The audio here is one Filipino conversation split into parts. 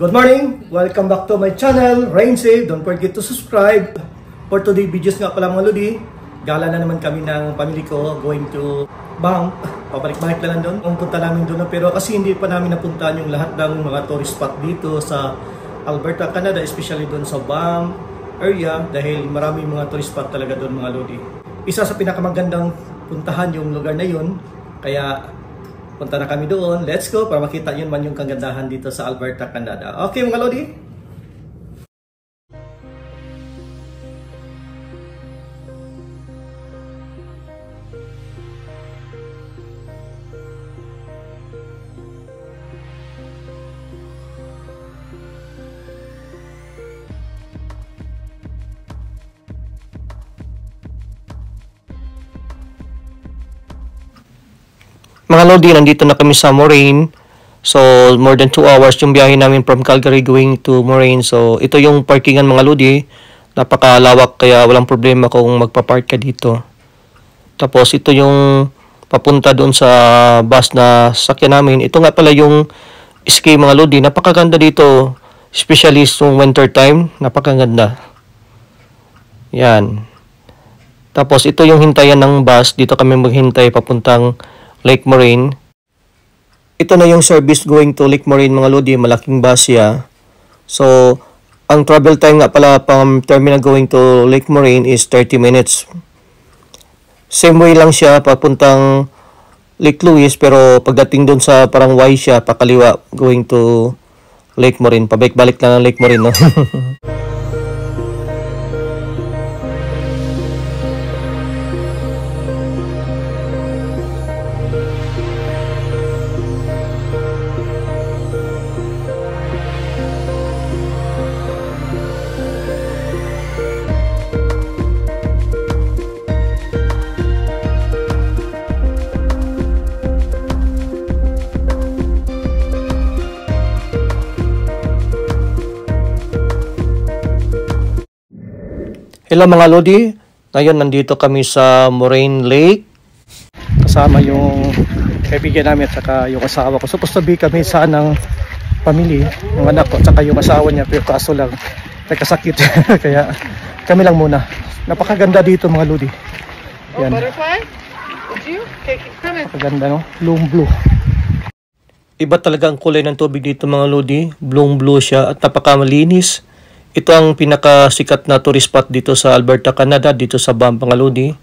Good morning! Welcome back to my channel, Rain Save. Don't forget to subscribe. For today videos nga pala mga lodi, gala na naman kami ng pamilya ko going to Banff. Pabalik-balik lang doon. Punta namin doon pero kasi hindi pa namin napuntahan yung lahat ng mga tourist spot dito sa Alberta, Canada, especially doon sa Banff area dahil maraming mga tourist spot talaga doon mga lodi. Isa sa pinakamagandang puntahan yung lugar na yun, kaya punta na kami doon. Let's go para makita yun man yung kagandahan dito sa Alberta, Canada. Okay mga lodi? Mga lodi, nandito na kami sa Moraine. So, more than 2 hours yung biyahe namin from Calgary going to Moraine. So, ito yung parkingan mga lodi. Napakalawak kaya walang problema kung magpa-park ka dito. Tapos, ito yung papunta doon sa bus na sakyan namin. Ito nga pala yung ski mga lodi. Napakaganda dito. Especially yung winter time. Napakaganda. Yan. Tapos, ito yung hintayan ng bus. Dito kami maghintay papuntang Lake Moraine. Ito na yung service going to Lake Moraine mga lodi, malaking bus siya. So, ang travel time nga pala from terminal going to Lake Moraine is 30 minutes. Same way lang siya papuntang Lake Louise pero pagdating doon sa parang Y siya, pakaliwa going to Lake Moraine. Pabalik-balik lang ang Lake Moraine, no? Hello mga lodi, ngayon nandito kami sa Moraine Lake. Kasama yung kaibigan namin at saka yung asawa ko. Supposed to be kami ng pamilya, yung anak ko at saka yung asawa niya. Pero kaso lang, nagkasakit. Kaya kami lang muna. Napakaganda dito mga lodi. Yan. Napakaganda, no? Blue. Iba talaga ang kulay ng tubig dito mga lodi. Blue siya at napakamalinis. Ito ang pinakasikat na tourist spot dito sa Alberta, Canada, dito sa Banff mga lodi.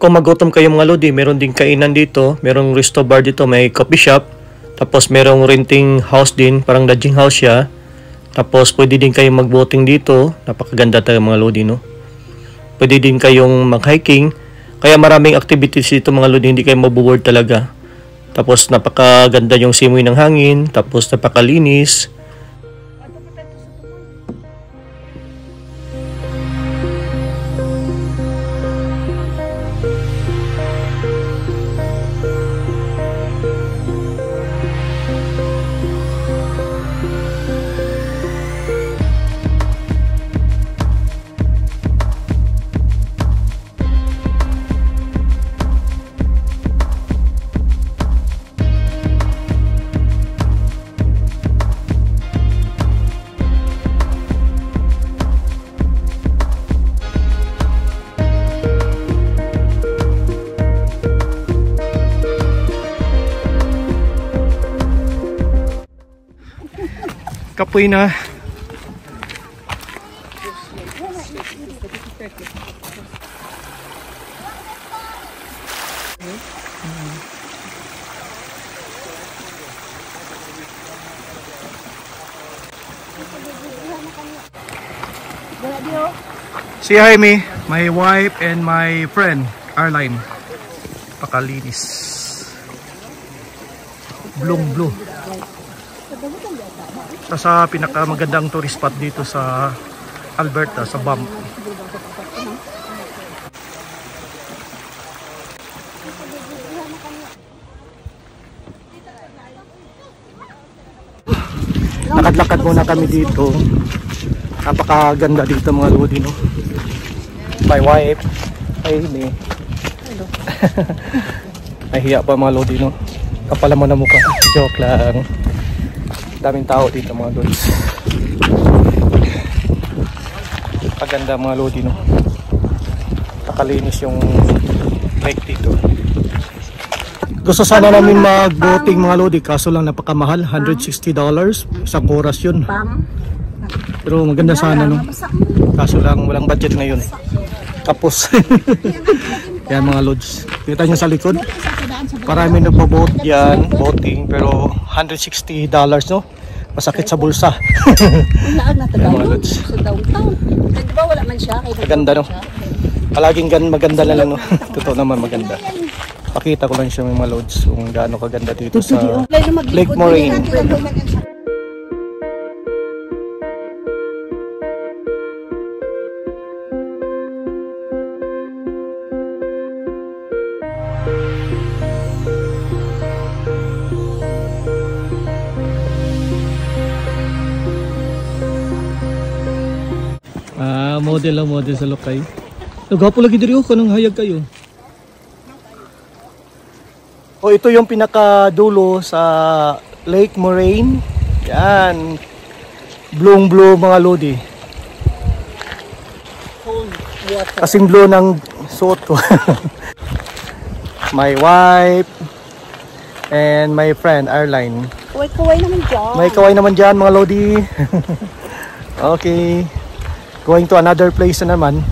Kung magutom kayo mga lodi, meron din kainan dito, merong resto bar dito, may coffee shop, tapos merong renting house din, parang lodging house siya. Tapos pwede din kayong mag-boating dito. Napakaganda talaga mga lodi, no? Pwede din kayong mag-hiking. Kaya maraming activities dito mga lodi, hindi kayo mabuboard talaga. Tapos napakaganda yung simoy ng hangin. Tapos napakalinis. Kapoy na. Si Jaime, my wife and my friend Arline. Pakalinis. Blue. Sa pinakamagandang tourist spot dito sa Alberta, sa Banff. lakad muna kami dito. Napakaganda dito mga lodi, no? My wife. Ay, hindi. Nahiya pa mga lodi, no? Kapala mo na mukha. Joke lang. Daming tao dito mga lodi. Paganda mga lodi, no? Nakalinis yung lake dito. Gusto sana namin mag-boating mga lodi, kaso lang napakamahal, $160 isang oras yun. Pero maganda sana, no? Kaso lang walang budget ngayon. Tapos yan mga lods, kita nyo sa likod, marami nagpo-boat yan, boating, pero $160, no? Masakit sa bulsa. Yan mga lods. Maganda, no? Palaging maganda na lang, no? Totoo naman maganda. Pakita ko lang siya mga lods kung gaano kaganda dito sa Lake Moraine. Model sa lokay. Naghapo lagi diri ko nang hayag kayo. Oh, ito yung pinakadulo sa Lake Moraine. Yan. Blue mga lodi. Kasing blue ng suot ko. My wife and my friend Arline. Kaway naman dyan. May kaway naman dyan mga lodi. Okay. Going to another place na naman.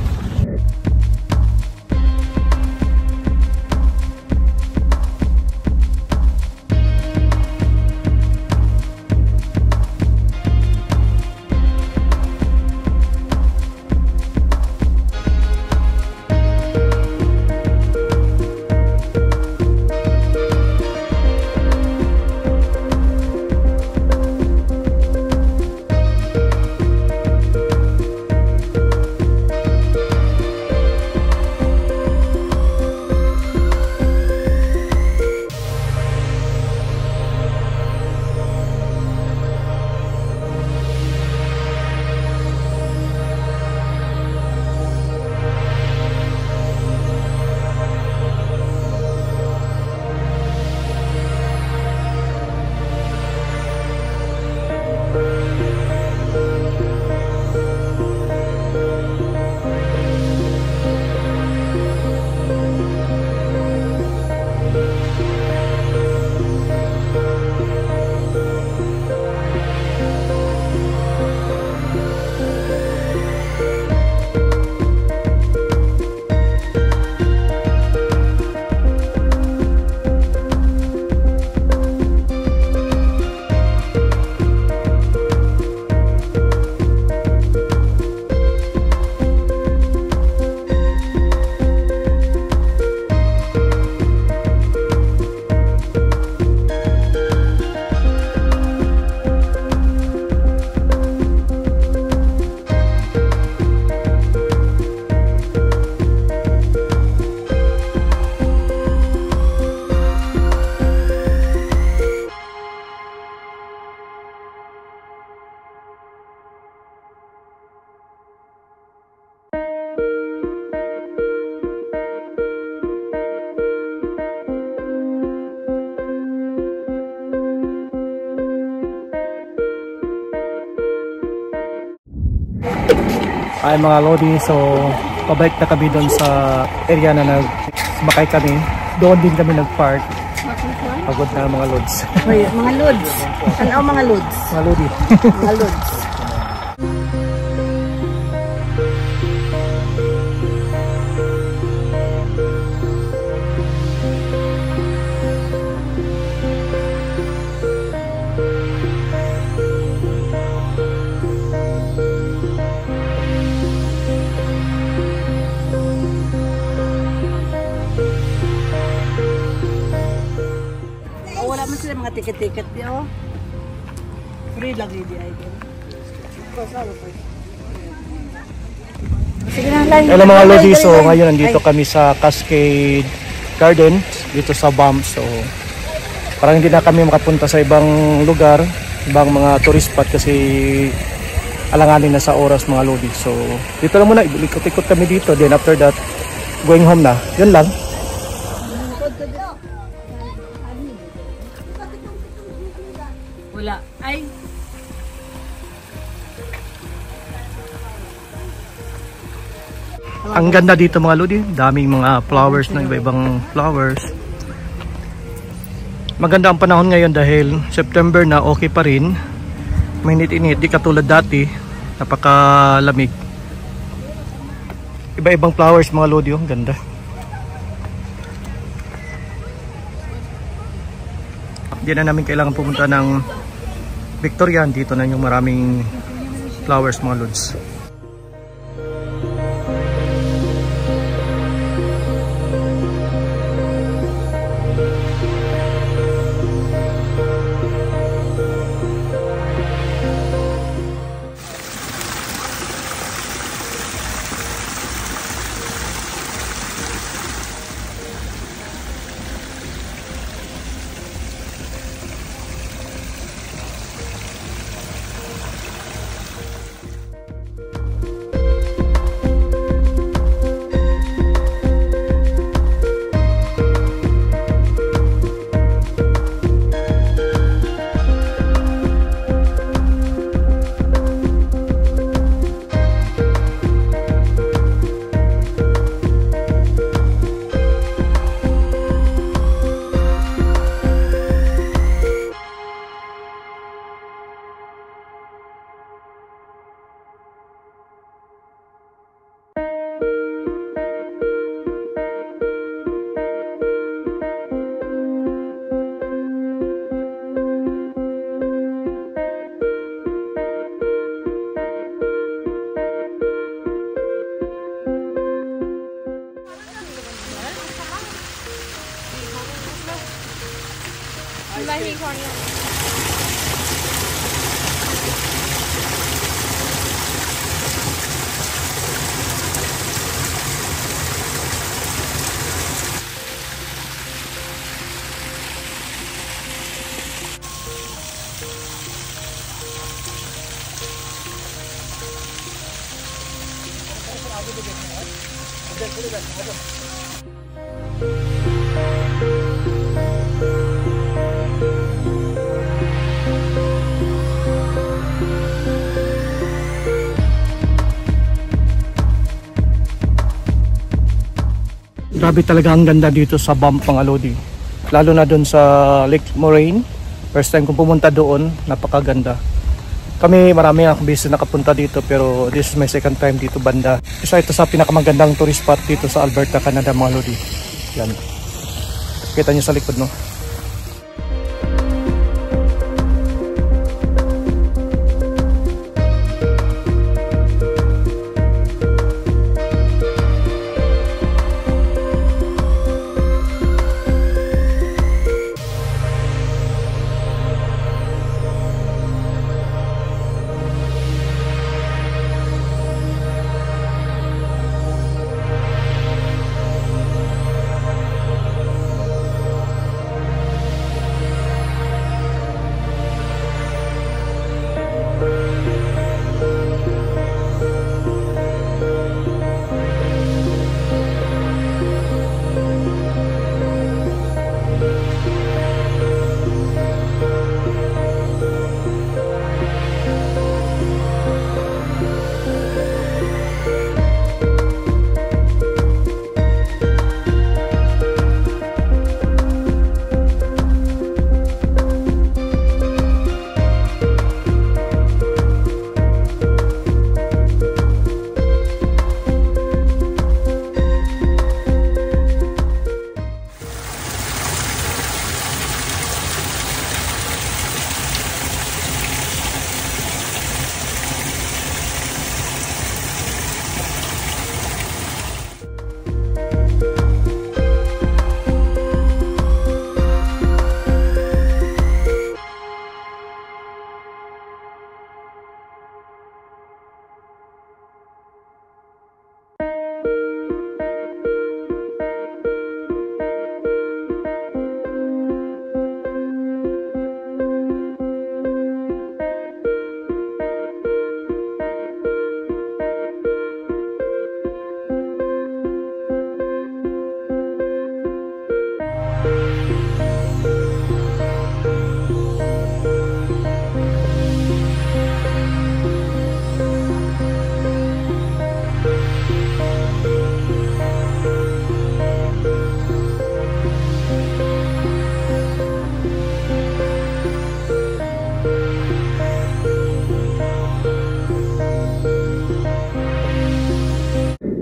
Ay mga lodi, so pabalik na kami doon sa area na nagmakay kami. Doon din kami nag-park. Pagod na mga lods. Mga lods. Ano mga lods? Mga lodi. Mga lods. Wala man sila mga tiket-tiket niyo. Free lang hindi ay. Sige na lang. Hello mga lodi, so ngayon nandito kami sa Cascade Garden dito sa Banff. So parang hindi na kami makapunta sa ibang lugar. ibang mga tourist spot kasi alanganin na sa oras mga lodi. So dito lang muna, ikot-ikot kami dito, then after that going home na, yun lang. Wala. Ay. Ang ganda dito mga lodi, daming mga flowers na iba-ibang flowers. Maganda ang panahon ngayon dahil September na, okay pa rin. Mainit-init, di katulad dati, napakalamig. Iba-ibang flowers mga lodi, ang ganda. Di na namin kailangan pumunta ng Victorian, dito na yung maraming flowers mga lods. Grabe talaga ang ganda dito sa Banff mga lodi. Lalo na doon sa Lake Moraine. First time kong pumunta doon, napakaganda. Kami marami akong beses nakapunta dito pero this is my second time dito banda. Isa ito sa pinakamagandang tourist spot dito sa Alberta, Canada mga lodi. Yan. Kita nyo sa likod no.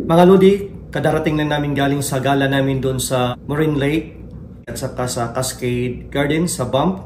Mga Lodi, kadarating lang namin galing sa gala namin doon sa Marine Lake at saka sa Cascade Garden sa Banff.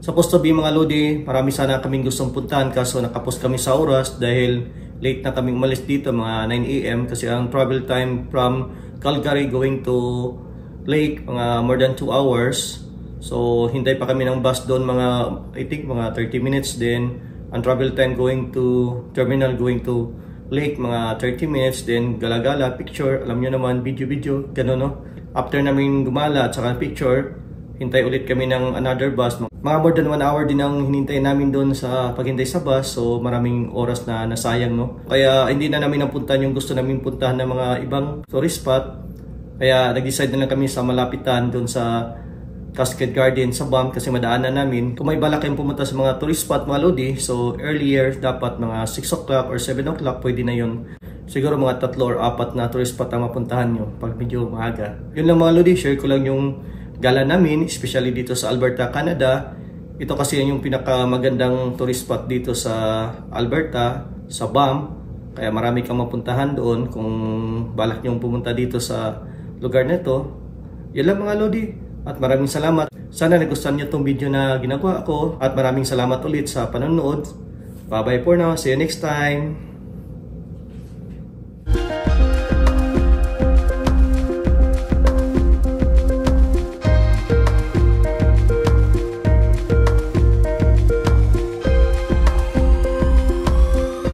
Supposed to be mga Lodi, marami sana kaming gustong puntahan kaso nakapos kami sa oras dahil late na kaming umalis dito mga 9 AM kasi ang travel time from Calgary going to Lake mga more than 2 hours. So hintay pa kami ng bus doon mga I think mga 30 minutes din. Ang travel time going to terminal going to Lake mga 30 minutes then gala-gala, picture, alam nyo naman, video, gano'n no. After namin gumala at saka picture, hintay ulit kami ng another bus. Mga more than 1 hour din ang hinintay namin doon sa paghintay sa bus, so maraming oras na nasayang no. Kaya hindi na namin napuntahan yung gusto namin puntahan ng mga ibang tourist spot. Kaya nag-decide na lang kami sa malapitan doon sa Cascade Garden sa Banff kasi madaanan namin. Kung may balak kayong pumunta sa mga tourist spot mga Lodi, so earlier dapat mga 6 o'clock or 7 o'clock pwede na yun. Siguro mga 3 or 4 na tourist spot ang mapuntahan nyo pag medyo maaga. Yun lang mga Lodi, share ko lang yung gala namin, especially dito sa Alberta, Canada. Ito kasi yung pinakamagandang tourist spot dito sa Alberta, sa Banff. Kaya marami kang mapuntahan doon kung balak nyong pumunta dito sa lugar na ito. Yan lang mga Lodi. At maraming salamat. Sana nagustuhan niyo itong video na ginagawa ko. At maraming salamat ulit sa panonood. Bye bye for now. See you next time.